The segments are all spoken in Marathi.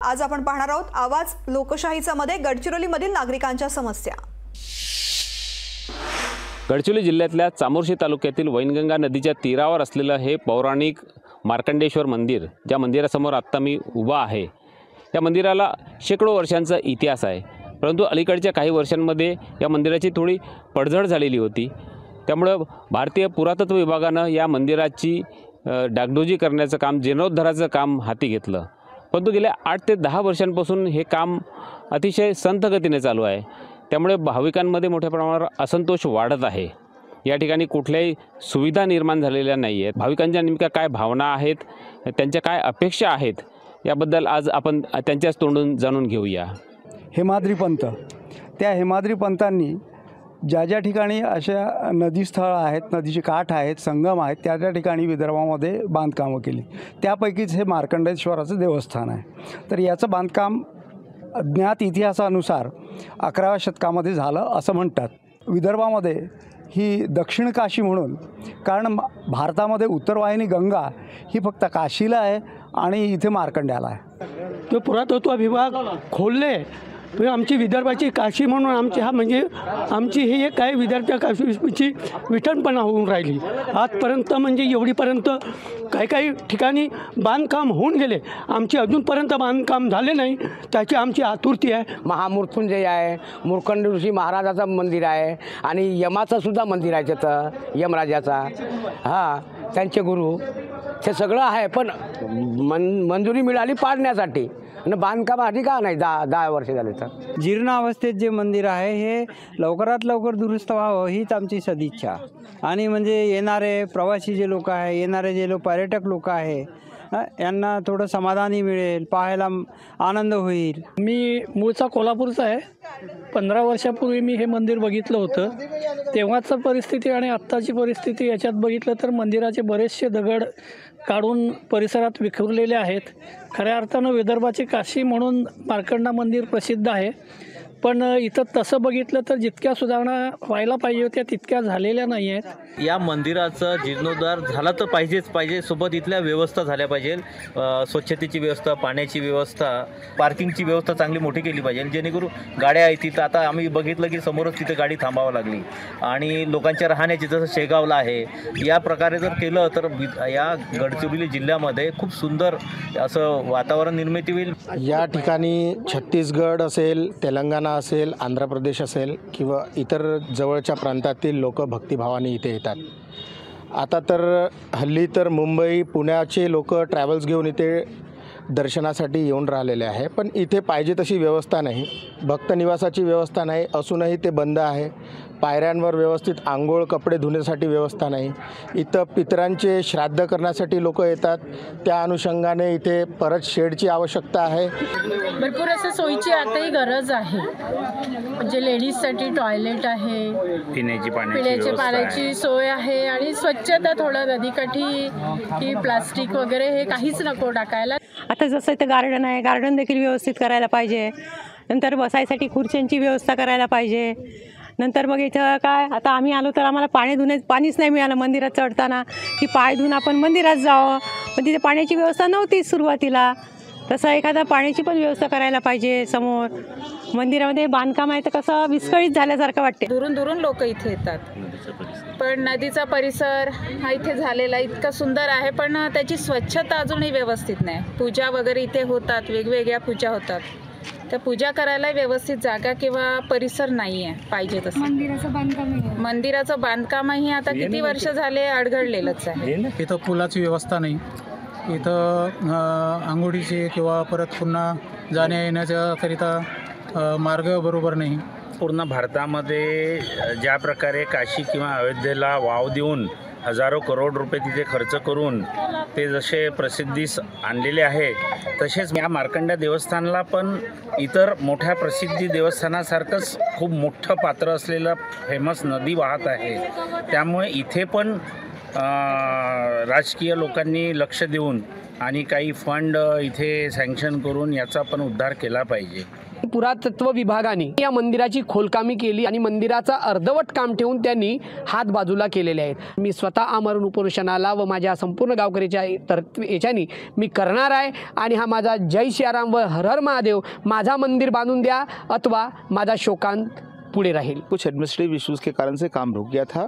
आज आपण पाहणार आहोत आवाज लोकशाहीचा मध्ये गडचिरोलीमधील नागरिकांच्या समस्या। गडचिरोली जिल्ह्यातल्या चामोर्शी तालुक्यातील वैनगंगा नदीच्या तीरावर असलेलं हे पौराणिक मार्कंडेश्वर मंदिर, ज्या मंदिरासमोर आत्ता मी उभा आहे, या मंदिराला शेकडो वर्षांचा इतिहास आहे। परंतु अलीकडच्या काही वर्षांमध्ये या मंदिराची थोडी पडझड झालेली होती। त्यामुळे भारतीय पुरातत्व विभागानं या मंदिराची डागडुजी करण्याचं काम, जीर्णोद्धाराचं काम हाती घेतलं। परंतु गेल्या 8 ते 10 वर्षांपासून हे काम अतिशय संथ गतीने चालू आहे। त्यामुळे भाविकांमध्ये मोठ्या प्रमाणावर असंतोष वाढत आहे। या ठिकाणी कुठल्याही सुविधा निर्माण झालेल्या नाही आहेत। भाविकांच्या नेमक्या काय भावना आहेत, त्यांच्या काय अपेक्षा आहेत, याबद्दल आज आपण त्यांच्याच तोंडून जाणून घेऊया। हेमाद्री पंथ, त्या हेमाद्री पंथांनी ज्या ज्या ठिकाणी अशा नदीस्थळं आहेत, नदीची काठ आहेत, संगम आहेत, त्या त्या ठिकाणी विदर्भामध्ये बांधकामं केली। त्यापैकीच हे मार्कंडेश्वराचं देवस्थान आहे। तर याचं बांधकाम ज्ञात इतिहासानुसार 11व्या शतकामध्ये झालं असं म्हणतात। विदर्भामध्ये ही दक्षिण काशी म्हणून, कारण भारतामध्ये उत्तरवाहिनी गंगा ही फक्त काशीला आहे आणि इथे मार्कंड्याला आहे। तो पुरातत्व विभाग खोलले आमची विदर्भाची काशी म्हणून आमची ही एक काय विदर्भाच्या काशीची विठणपणा होऊन राहिली आजपर्यंत। म्हणजे एवढीपर्यंत काही ठिकाणी बांधकाम होऊन गेले, आमची अजूनपर्यंत बांधकाम झाले नाही, त्याची आमची आतुरती आहे। महामृत्युंजय आहे, मूर्खंड ऋषी महाराजाचं मंदिर आहे आणि यमाचं सुद्धा मंदिर आहे त्याचं, यमराजाचा, त्यांचे गुरु, ते सगळं आहे। पण मंजुरी मिळाली पाडण्यासाठी आणि बांधकामासाठी का नाही 10 वर्ष झाले। तर जीर्ण अवस्थेत जे मंदिर आहे हे लवकरात लवकर दुरुस्त व्हावं हीच आमची सदिच्छा। आणि म्हणजे येणारे प्रवासी जे लोक आहे, येणारे जे पर्यटक लोक आहे, यांना थोडं समाधानी मिळेल, पाहायला आनंद होईल। मी मूळचा कोल्हापूरचा आहे। 15 वर्षापूर्वी मी हे मंदिर बघितलं होतं। तेव्हाची परिस्थिती आणि आत्ताची परिस्थिती याच्यात बघितलं तर मंदिराचे बरेचसे दगड काढून परिसरात विखुरलेले आहेत। खऱ्या अर्थानं विदर्भाची काशी म्हणून मार्कंडा मंदिर प्रसिद्ध आहे, पण इथं तसं बघितलं तर जितक्या सुधारणा व्हायला पाहिजे होत्या तितक्या झालेल्या नाही आहेत। या मंदिराचा जीर्णोद्धार झाला तर पाहिजे, सोबत इथल्या व्यवस्था झाल्या पाहिजे, स्वच्छतेची व्यवस्था, पाण्याची व्यवस्था, पार्किंगची व्यवस्था चांगली मोठी केली पाहिजे, जेणेकरून गाड्या आहेत तिथं। आता आम्ही बघितलं की समोरच तिथे गाडी थांबावं लागली आणि लोकांच्या राहण्याची, जसं शेगावला आहे, या प्रकारे जर केलं तर या गडचिरोली जिल्ह्यामध्ये खूप सुंदर असं वातावरण निर्मिती होईल। या ठिकाणी छत्तीसगड असेल, तेलंगणा असेल, आंध्र प्रदेश असेल किंवा इतर जवळच्या प्रांतातील लोक भक्तिभावाने इथे येतात। आता तर हल्ली तर मुंबई, पुण्याचे लोक ट्रॅव्हल्स घेऊन इथे दर्शनासाठी येऊन राहिलेले आहे, पण इथे पाहिजे तशी व्यवस्था नाही, भक्त निवासाची व्यवस्था नाही, असूनही ते बंद आहे। पायऱ्यांवर व्यवस्थित आंघोळ, कपडे धुण्यासाठी व्यवस्था नाही। इथं पितरांचे श्राद्ध करण्यासाठी लोक येतात, त्या अनुषंगाने इथे परत शेडची आवश्यकता आहे। भरपूर असं सोयीची आताही गरज आहे, म्हणजे लेडीजसाठी टॉयलेट आहे, पिण्याची पाण्याची सोय आहे आणि स्वच्छता, थोडं नदीकाठी की प्लास्टिक वगैरे हे काहीच नको टाकायला। आता जसं इथं गार्डन आहे, गार्डन देखील व्यवस्थित करायला पाहिजे। नंतर बसायसाठी खुर्च्यांची व्यवस्था करायला पाहिजे। नंतर मग इथं काय, आता आम्ही आलो तर आम्हाला पाणीच नाही मिळालं मंदिरात चढताना, की पाय धुवून आपण मंदिरात जावं, पण तिथे पाण्याची व्यवस्था नव्हतीच सुरुवातीला। तसं एखादा पाण्याची पण व्यवस्था करायला पाहिजे। समोर मंदिरामध्ये बांधकाम आहे तर कसं विस्कळीत झाल्यासारखं वाटते। दुरून लोक इथे येतात, पण नदीचा परिसर हा इथे झालेला इतका सुंदर आहे, पण त्याची स्वच्छता अजूनही व्यवस्थित नाही। पूजा वगैरे इथे होतात, वेगवेगळ्या पूजा होतात, तर पूजा करायला व्यवस्थित जागा किंवा परिसर नाही आहे पाहिजे तसं। मंदिराचं बांधकामही आता किती वर्ष झाले अडगळलेलंच आहे। इथं पुलाची व्यवस्था नाही, इथं आंघोळीची किंवा परत पुन्हा जाण्या येण्याच्या करिता मार्ग बरोबर नाही। पूर्ण भारतामध्ये ज्या प्रकारे काशी किंवा अयोध्येला वाव देऊन हजारो करोड रुपये तिथे खर्च करून ते जसे प्रसिद्धीस आणलेले आहे, तसेच या मार्कंडा देवस्थानला पण इतर मोठ्या प्रसिद्धी देवस्थानासारखंच खूप मोठं पात्र असलेलं फेमस नदी वाहत आहे। त्यामुळे इथे पण राजकीय लोकांनी लक्ष देऊन आणि काही फंड इथे सँक्शन करून याचा पण उद्धार केला पाहिजे। पुरातत्व विभागाने या मंदिराची खोलकामी केली आणि मंदिराचा अर्धवट काम ठेवून त्यांनी हात बाजूला केलेले आहेत। मी स्वतः आमरण उपोषणाला व माझ्या संपूर्ण गावकरीच्या याच्यानी मी करणार आहे आणि हा माझा जय सियाराम व हर हर महादेव, माझा मंदिर बांधून द्या अथवा माझा शोकांत पुढे राहील। कुछ एडमिनिस्ट्रेटिव इश्यूज़ के कारण से काम रुक गया था।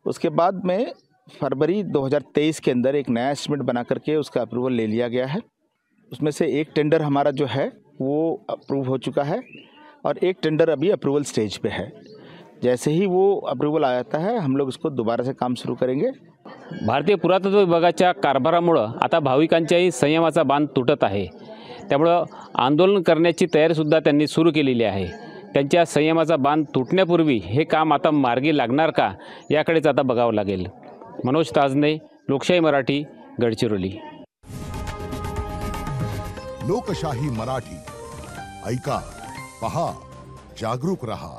उसके बाद में फरवरी 2023 के अंदर एक नया एस्टिमेट बना करके उसका अप्रूवल ले लिया गया है। उसमें से एक टेंडर हमारा जो है वो अप्रूव हो चुका है और एक टेंडर अभी अप्रूवल स्टेज पे है। जैसे ही वो अप्रूवल आ जाता है हम लोग इसको दोबारा से काम सुरू करेंगे। भारतीय पुरातत्व विभागाच्या कारभारामुळं आता भाविकांच्याही संयमाचा बांध तुटत आहे। त्यामुळं आंदोलन करण्याची तयारीसुद्धा त्यांनी सुरू केलेली आहे। त्यांच्या संयमाचा बांध तुटण्यापूर्वी हे काम आता मार्गी लागणार का याकडेच आता बघावं लागेल। मनोज ताजने, लोकशाही मराठी, गडचिरोली। लोकशाही मराठी ऐका, पहा, जागरूक रहा।